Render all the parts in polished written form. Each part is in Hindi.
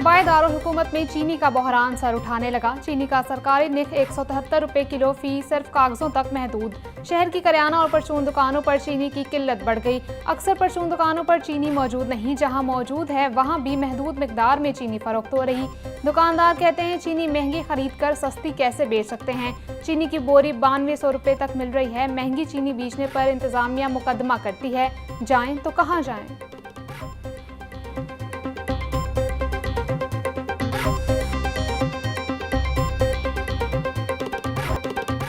सूबाई दारुल हुकूमत में चीनी का बहरान सर उठाने लगा। चीनी का सरकारी निख 173 रुपये किलो फी सिर्फ कागजों तक महदूद। शहर की करियाना और परचून दुकानों पर चीनी की किल्लत बढ़ गई। अक्सर परचून दुकानों पर चीनी मौजूद नहीं, जहां मौजूद है वहां भी महदूद मिकदार में चीनी फरोख्त हो रही। दुकानदार कहते हैं चीनी महंगी खरीद कर सस्ती कैसे बेच सकते हैं। चीनी की बोरी 9200 रुपये तक मिल रही है। महंगी चीनी बेचने पर इंतजामिया मुकदमा करती है, जाएं तो कहां जाएं।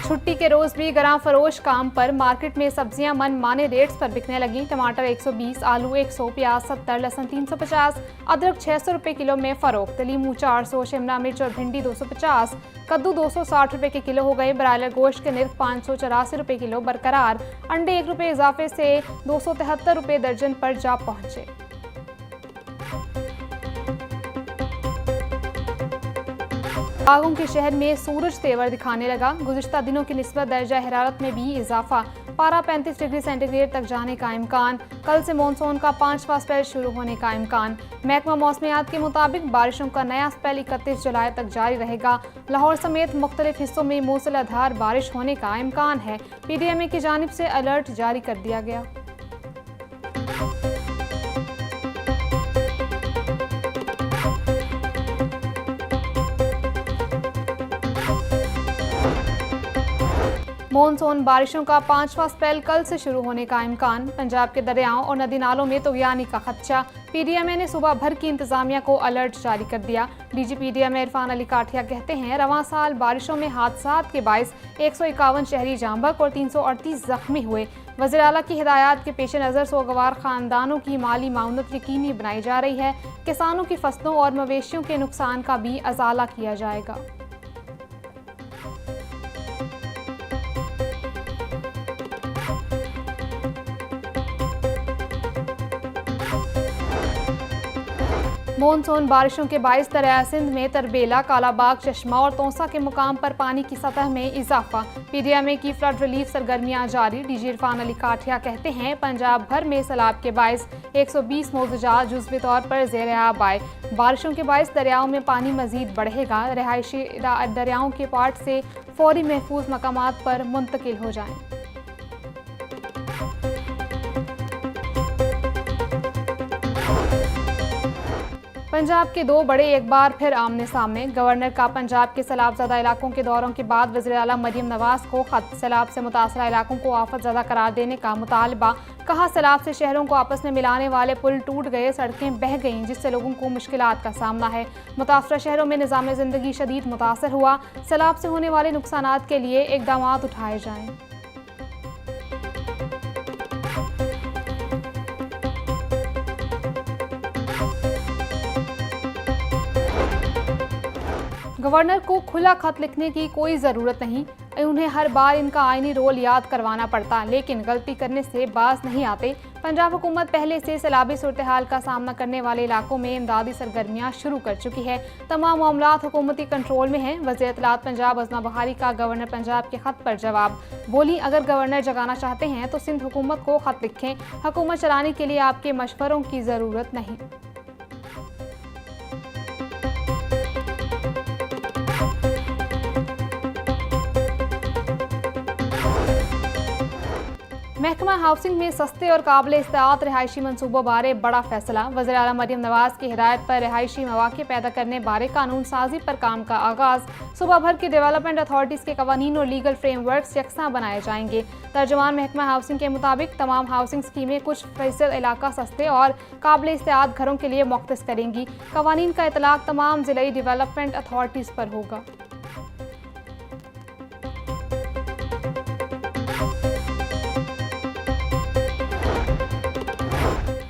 छुट्टी के रोज भी गरां फरोश काम पर। मार्केट में सब्जियां मन माने रेट्स पर बिकने लगी। टमाटर 120, आलू 100, प्याज 70, लहसुन 350, अदरक 600 रुपये किलो में फरोख्त। लीमू 400, शिमला मिर्च और भिंडी 250, कद्दू 260 रुपये के किलो हो गए। ब्रायलर गोश्त के निर्ख 584 रुपये किलो बरकरार। अंडे 1 रुपये इजाफे से 273 रुपये दर्जन पर जा पहुंचे। बागों के शहर में सूरज तेवर दिखाने लगा। गुज़िश्ता दिनों की निस्बत दर्जा हरारत में भी इजाफा। पारा 35 डिग्री सेंटीग्रेड तक जाने का इम्कान। कल से मानसून का 5वां स्पेल शुरू होने का इम्कान। महकमा मौसमियात के मुताबिक बारिशों का नया स्पेल 31 जुलाई तक जारी रहेगा। लाहौर समेत मुख्तलिफ हिस्सों में मूसलाधार बारिश होने का इम्कान है। PDMA की जानिब से अलर्ट जारी कर दिया गया। मानसून बारिशों का 5वां स्पेल कल से शुरू होने का इम्कान। पंजाब के दरियाओं और नदी नालों में तुगयानी का खदशा। PDMA ने सुबह भर की इंतजामिया को अलर्ट जारी कर दिया। DG PDMA इरफान अली काठिया कहते हैं रवां साल बारिशों में हादसात के बाइस 151 शहरी जांबक और 338 जख्मी हुए। वज़ीर आला की हिदायत के पेश नज़र सोगवार खानदानों की माली माउनत यकीनी बनाई जा रही है। किसानों की फसलों और मवेशियों के नुकसान का भी अजाला किया जाएगा। मानसून बारिशों के बाइस दरिया सिंध में तरबेला, कालाबाग, चश्मा और तोसा के मुकाम पर पानी की सतह में इजाफा। PDMA की फ्लड रिलीफ सरगर्मियां जारी। DG इरफान अली काठिया कहते हैं पंजाब भर में सैलाब के बाइस 120 मौजूदात जुज़वी तौर पर ज़ेर-ए-आब आए। बारिशों के बाइस दरियाओं में पानी मजीद बढ़ेगा। रिहायशी दरियाओं के पार्ट से फौरी महफूज मकामात पर मुंतकिल हो जाएं। पंजाब के दो बड़े एक बार फिर आमने सामने। गवर्नर का पंजाब के सैलाबज़दा इलाकों के दौरों के बाद वज़ीर आला मरियम नवाज को खत। सैलाब से मुतासरा इलाकों को आफत ज़दा करार देने का मुतालबा। कहा सैलाब से शहरों को आपस में मिलाने वाले पुल टूट गए, सड़कें बह गईं, जिससे लोगों को मुश्किलात का सामना है। मुतासरा शहरों में निज़ाम ज़िंदगी शदीद मुतासर हुआ। सैलाब से होने वाले नुकसानात के लिए इक़दाम उठाए जाएँ। गवर्नर को खुला खत लिखने की कोई ज़रूरत नहीं। उन्हें हर बार इनका आईनी रोल याद करवाना पड़ता, लेकिन गलती करने से बाज नहीं आते। पंजाब हुकूमत पहले से सैलाबी सूरत हाल का सामना करने वाले इलाकों में इमदादी सरगर्मियां शुरू कर चुकी है। तमाम मामलात हुकूमती कंट्रोल में हैं। वज़ीर इत्तलात पंजाब अज़मा बहारी का गवर्नर पंजाब के खत पर जवाब। बोली अगर गवर्नर जगाना चाहते हैं तो सिंध हुकूमत को खत लिखें। हुकूमत चलाने के लिए आपके मशवरों की ज़रूरत नहीं। महकमा हाउसिंग में सस्ते और काबिल इस्तेमाल रिहायशी मनसूबों बारे बड़ा फैसला। वज़ीर आला मरियम नवाज की हिदायत पर रिहायशी मौक़े पैदा करने बारे कानून साजी पर काम का आगाज़। सूबा भर की डेवलपमेंट अथॉरिटीज़ के कवानीन और लीगल फ्रेमवर्क्स यकसां बनाए जाएंगे। तर्जुमान महकमा हाउसिंग के मुताबिक तमाम हाउसिंग स्कीमें कुछ फीसद इलाका सस्ते और काबिल इस्तेमाल घरों के लिए मुख्तस करेंगी। कवानीन का इतलाक़ तमाम ज़िलाई डेवलपमेंट अथॉरिटीज़ पर होगा।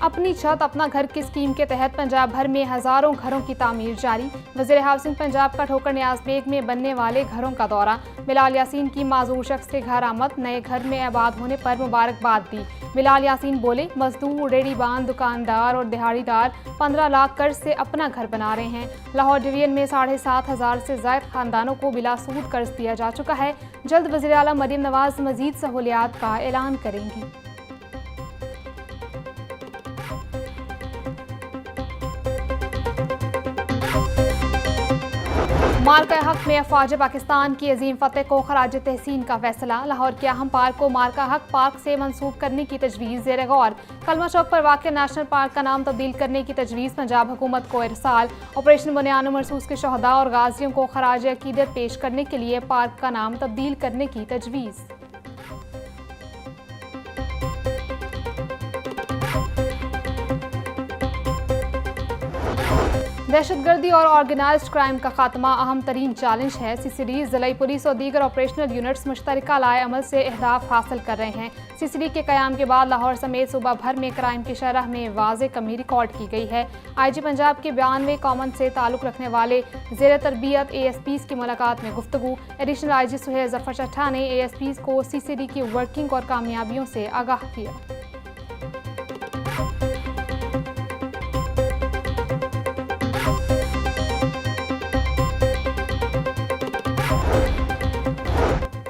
अपनी छत अपना घर की स्कीम के तहत पंजाब भर में हज़ारों घरों की तामीर जारी। वज़ीर हाउसिंग पंजाब का ठोकर नियाज बेग में बनने वाले घरों का दौरा। बिलाल यासीन की माजूर शख्स के घर आमद। नए घर में आबाद होने पर मुबारकबाद दी। बिलाल यासीन बोले मजदूर, रेडीबान, दुकानदार और दिहाड़ीदार 15 लाख कर्ज से अपना घर बना रहे हैं। लाहौर डिवीजन में 7,500 से ज़ायद खानदानों को बिला सूद कर्ज दिया जा चुका है। जल्द वज़ीर आला मरियम नवाज मजीद सहूलियात का ऐलान करेंगी। मार्का हक में अफवाज पाकिस्तान की अजीम फतेह को खराज तहसीन का फैसला। लाहौर के अहम पार्क को मार्का हक पार्क से मंसूब करने की तजवीज़ ज़ेर गौर। कलमा चौक पर वाक़ नेशनल पार्क का नाम तब्दील करने की तजवीज़ पंजाब हुकूमत को इरसाल। ऑपरेशन बुनियान मरसूस के शहदा और गाजियों को खराज अकीदत पेश करने के लिए पार्क का नाम तब्दील करने की तजवीज़। दहशतगर्दी और ऑर्गेनाइज्ड क्राइम का खात्मा अहम तरीन चैलेंज है। CCD, ज़िला पुलिस और दीगर ऑपरेशनल यूनिट्स मुश्तरका लाए अमल से अहदाफ हासिल कर रहे हैं। CCD के क़याम के बाद लाहौर समेत सूबा भर में क्राइम की शरह में वाज़े कमी रिकॉर्ड की गई है। IG पंजाब के 92 कॉमन से ताल्लुक़ रखने वाले ज़ेर तरबियत ASPs की मुलाकात में गुफ्तगू। एडिशनल IG सुहेल ज़फ़र चट्टा ने ASPs को CCD की वर्किंग और कामयाबियों से आगाह किया।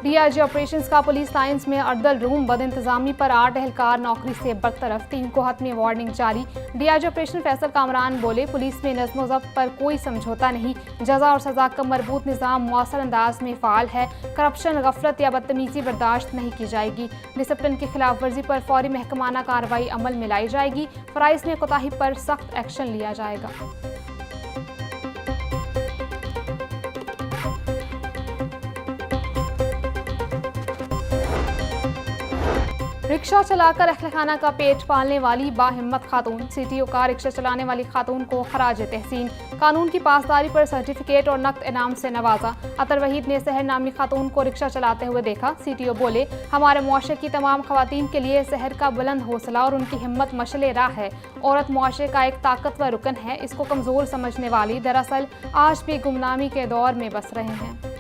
DIG ऑपरेशंस का पुलिस साइंस में अर्दल रूम बद इंतजामी पर 8 एहलकार नौकरी से बरतरफ, 3 को हतमी वार्निंग जारी। DIG ऑपरेशन फैसल कामरान बोले, पुलिस में नज़्म ज़ब्त पर कोई समझौता नहीं, जजा और सजा का मरबूत निज़ाम मौसर अंदाज में फ़ाल है। करप्शन, गफलत या बदतमीजी बर्दाश्त नहीं की जाएगी। डिसिप्लिन की खिलाफ वर्जी पर फौरी महकमाना कार्रवाई अमल में लाई जाएगी। फ़राइज़ में कोताही पर सख्त एक्शन लिया जाएगा। रिक्शा चलाकर अहलखाना का पेट पालने वाली बाहिम्मत खातून। CTO का रिक्शा चलाने वाली खातून को खराज तहसीन। कानून की पासदारी पर सर्टिफिकेट और नकद इनाम से नवाजा। अतर वहीद ने सहर नामी खातून को रिक्शा चलाते हुए देखा। CTO बोले, हमारे मुआशरे की तमाम खवातीन के लिए सहर का बुलंद हौसला और उनकी हिम्मत मशले राह है। औरत मुआशरे का एक ताकतवर रुकन है, इसको कमज़ोर समझने वाली दरअसल आज भी गुमनामी के दौर में बस रहे हैं।